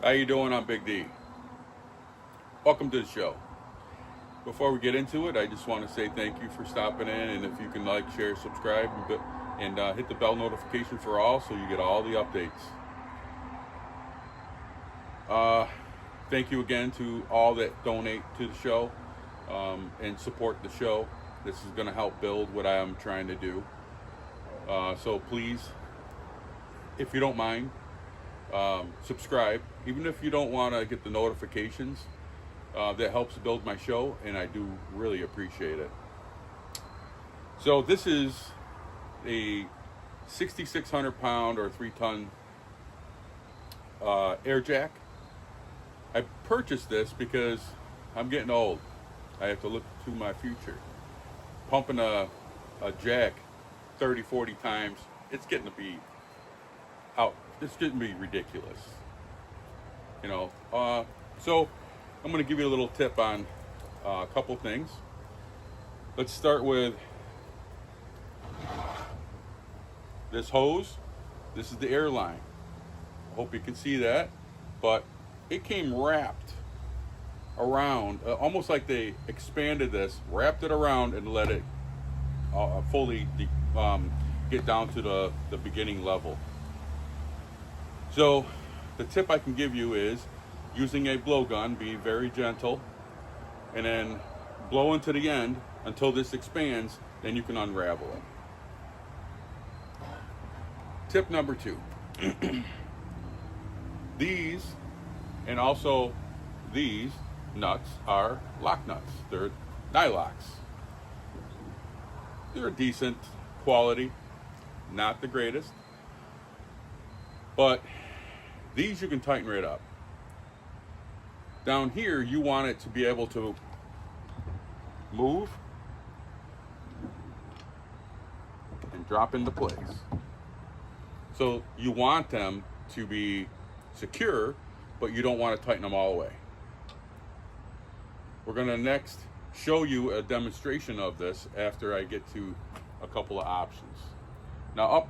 How you doing? I'm Big D. Welcome to the show. Before we get into it, I just want to say thank you for stopping in, and if you can like, share, subscribe, and hit the bell notification for all so you get all the updates. Thank you again to all that donate to the show and support the show. This is going to help build what I am trying to do. So please, if you don't mind, subscribe. Even if you don't want to get the notifications, that helps build my show, and I do really appreciate it. So this is a 6,600 pound or 3-ton air jack. I purchased this because I'm getting old. I have to look to my future. Pumping a jack 30, 40 times, it's getting to be out. It's getting to be ridiculous. So I'm going to give you a little tip on a couple things. Let's start with this hose. This is the air line. I hope you can see that, but it came wrapped around, almost like they expanded this, wrapped it around, and let it fully get down to the beginning level. So the tip I can give you is using a blowgun, be very gentle, and then blow into the end until this expands, then you can unravel it. Tip number 2. These, and also these nuts, are lock nuts. They're nylocks. They're a decent quality, not the greatest, but these you can tighten right up. Down here, you want it to be able to move and drop into place. So you want them to be secure, but you don't want to tighten them all the way. We're going to next show you a demonstration of this after I get to a couple of options. Now up,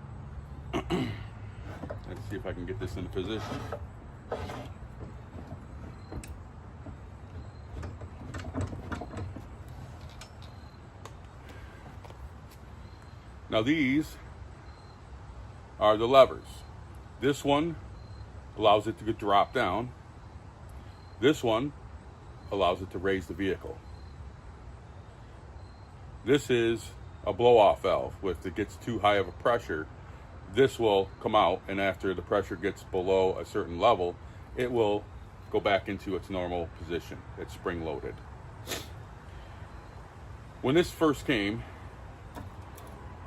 let's see if I can get this in position. Now these are the levers. This one allows it to drop down. This one allows it to raise the vehicle. This is a blow-off valve. If it gets too high of a pressure, this will come out, and after the pressure gets below a certain level, it will go back into its normal position. It's spring-loaded. When this first came,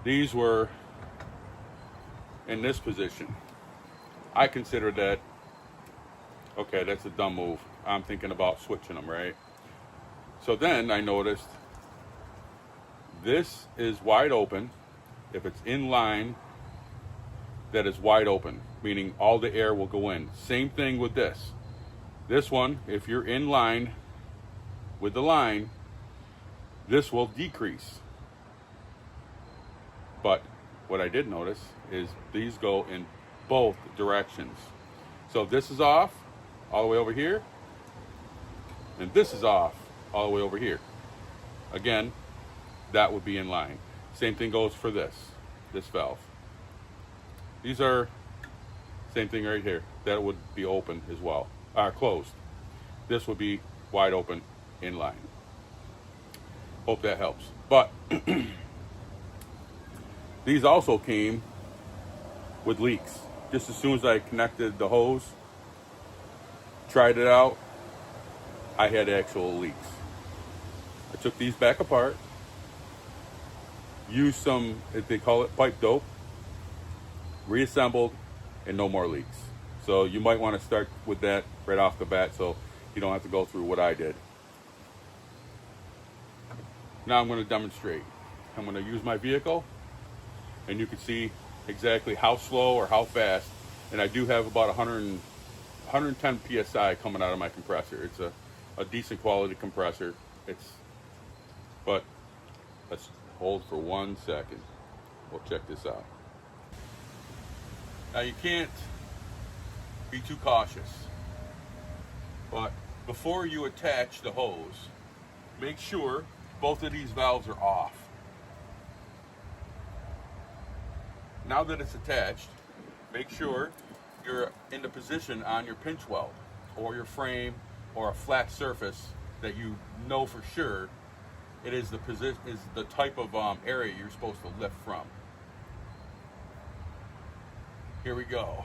these were in this position. I consider that, okay, that's a dumb move. I'm thinking about switching them, right? So then I noticed this is wide open. If it's in line, that is wide open, meaning all the air will go in. Same thing with this. This one, if you're in line with the line, this will decrease. But what I did notice is these go in both directions. So if this is off all the way over here, and this is off all the way over here, again, that would be in line. Same thing goes for this valve. These are same thing right here. That would be open as well, closed. This would be wide open in line. Hope that helps. But these also came with leaks. Just as soon as I connected the hose, tried it out, I had actual leaks. I took these back apart, used some, they call it pipe dope, reassembled, and no more leaks. So you might want to start with that right off the bat so you don't have to go through what I did. Now I'm going to demonstrate. I'm going to use my vehicle, and you can see exactly how slow or how fast. And I do have about 110 psi coming out of my compressor. It's a decent quality compressor. But let's hold for 1 second. We'll check this out. Now you can't be too cautious. But before you attach the hose, make sure both of these valves are off. Now that it's attached, make sure you're in the position on your pinch weld or your frame or a flat surface that you know for sure it is the type of area you're supposed to lift from. Here we go.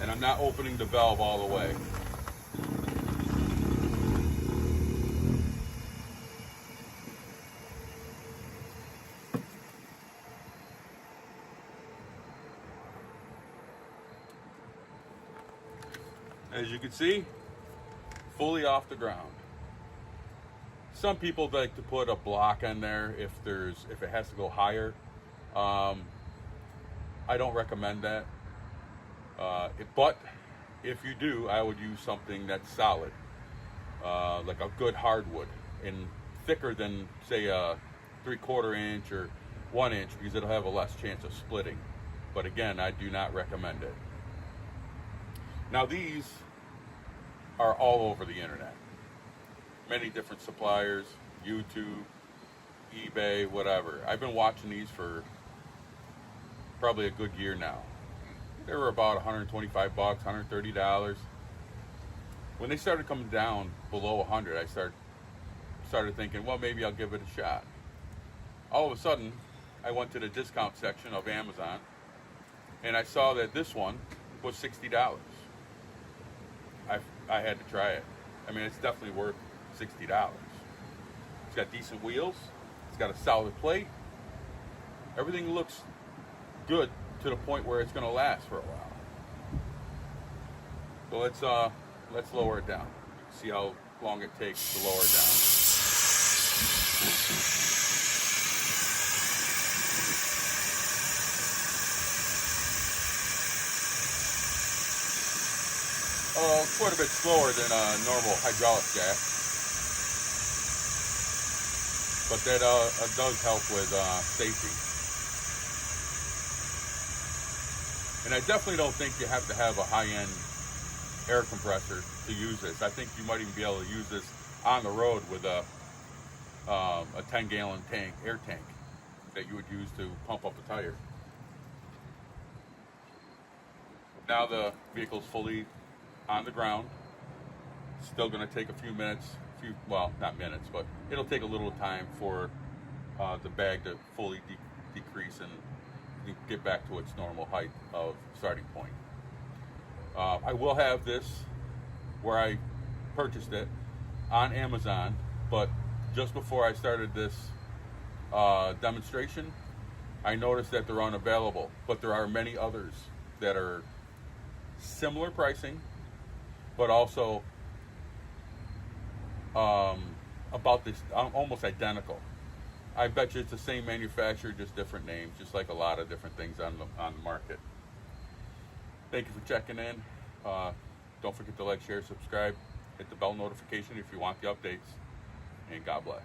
And I'm not opening the valve all the way. As you can see, fully off the ground. Some people like to put a block in there if it has to go higher. I don't recommend that. But if you do, I would use something that's solid, like a good hardwood, and thicker than say a 3/4 inch or 1 inch, because it'll have a less chance of splitting. But again, I do not recommend it. Now these are all over the internet. Many different suppliers, YouTube, eBay, whatever. I've been watching these for probably a good year now. They were about $125, $130. When they started coming down below 100, I started thinking, well, maybe I'll give it a shot. All of a sudden, I went to the discount section of Amazon, and I saw that this one was $60. I had to try it. I mean, it's definitely worth $60. It's got decent wheels. It's got a solid plate. Everything looks good to the point where it's going to last for a while. So let's lower it down. See how long it takes to lower it down. Quite a bit slower than a normal hydraulic jack, but that does help with safety. And I definitely don't think you have to have a high-end air compressor to use this. I think you might even be able to use this on the road with a 10-gallon air tank that you would use to pump up a tire. Now the vehicle's fully on the ground. Still going to take a few minutes, well, not minutes, but it'll take a little time for the bag to fully decrease and get back to its normal height of starting point. I will have this where I purchased it on Amazon, but just before I started this demonstration, I noticed that they're unavailable, but there are many others that are similar pricing, but also about this, almost identical. I bet you it's the same manufacturer, just different names, just like a lot of different things on the market. Thank you for checking in. Don't forget to like, share, subscribe, hit the bell notification if you want the updates, and God bless.